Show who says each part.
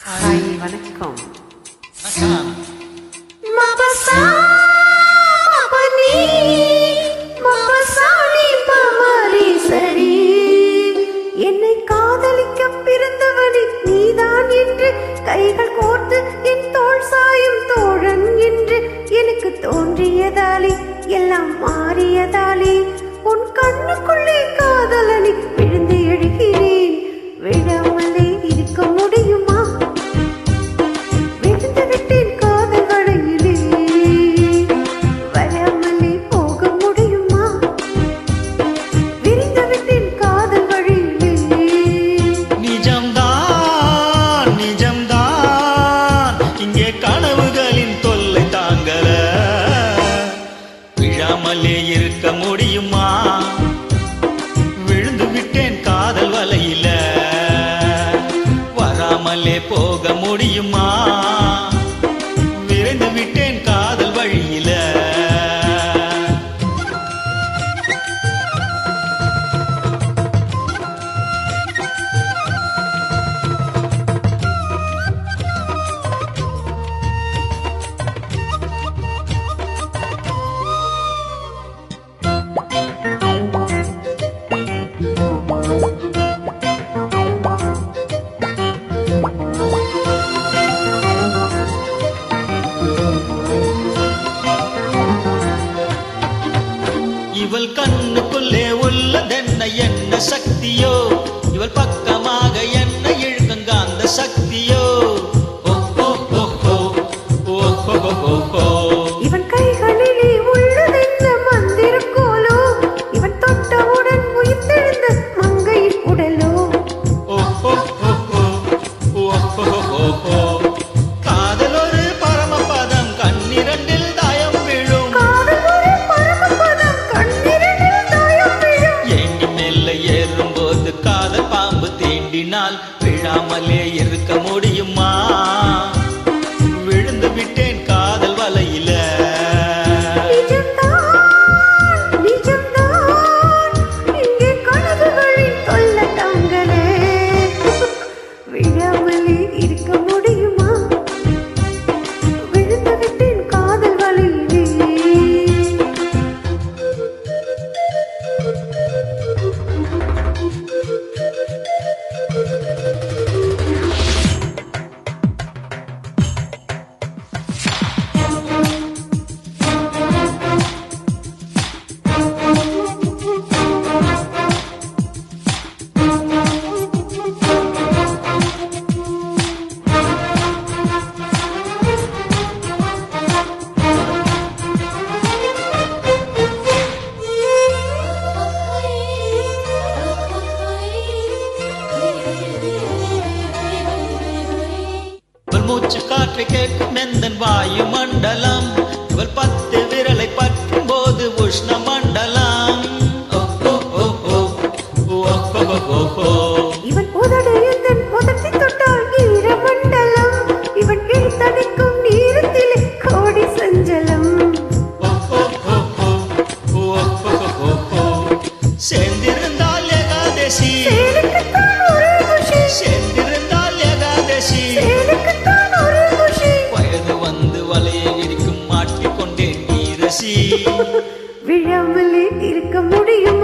Speaker 1: Hi வணக்கம்.
Speaker 2: என்னை காதலிக்க பிறந்தவனே நீதான் என்று கைகள் கோர்த்து என் தோள் சாயும் தோழன் என்று எனக்கு தோன்றியதாலே எல்லாம் மாறியதாலே உன் கண்ணுக்குள்ளே காதலனை விழுந்து எழுகிறேன். விழாமலே இருக்க முடியுமா? விழுந்து விட்டேன் காதல் வலையிலே. வராமலே போக முடியுமா? விரிந்து விட்டேன் காதல் வழியிலே.
Speaker 3: நிஜம்தான் நிஜம்தான் இங்கே கனவுகளின் தொல்லை தாங்கல. விழாமலே இருக்க முடியுமா? விழுந்து விட்டேன் காதல் வலையில. வராமலே போக முடியுமா? விரைந்து விட்டேன் காதல் வழியில. இவள் கண்ணுக்குள்ளே உள்ளதென்ன என்ன சக்தியோ? இவள் பக்கமாக என்ன இழுக்குங்க அந்த சக்தியோ?
Speaker 2: இவன் கைகளிலே உள்ளதென்ன மந்திரக்கோலோ? இவன் தொட்டவுடன் உயிர்த்தெழுந்த மங்கையின் உடலோ?
Speaker 3: காதல் ஒரு பரமபதம் கண்ணிரண்டில் தாயம் விழும்.
Speaker 2: காதல் ஒரு பரமபதம் கண்ணிரண்டில் தாயம் விழும்.
Speaker 3: ஏங்கி மெல்ல ஏறும்போது காதல் பாம்பு தீண்டினால் விழாமலே இருக்க முடியுமா? விழுந்து விட்டேன் காதல் வலையில.
Speaker 2: நிஜம்தான், நிஜம்தான், இங்கே கனவுகளின் தொல்லை தாங்கலே. விழாமலே இருக்க முடியுமா? விழுந்து விட்டேன் காதல் வலையிலே.
Speaker 3: இவள் மூச்சு காற்றை கேட்கும் எந்தன் வாயு மண்டலம். இவள் 10 விரலை பற்றும் போது உஷ்ண மண்டலம்.
Speaker 2: இவன் உதடு எந்தன் உதட்டை தொட்டால் ஈரமண்டலம். இவன் இழுத்தடிக்கும் நீரத்திலே கோடி சஞ்சலம்.
Speaker 3: சேர்ந்திருந்தால் ஏகாதசி,
Speaker 2: சேலுக்குத்தான் ஒரு குஷி,
Speaker 3: சேர்ந்திருந்தால் ஏகாதசி.
Speaker 2: சேலுக்குத்தான் ஒரு குஷி.
Speaker 3: வயது வந்து வலையை விரிக்கும் மாட்டிக்கொண்டேன் நீரசி.
Speaker 2: விழாமலே இருக்க முடியும்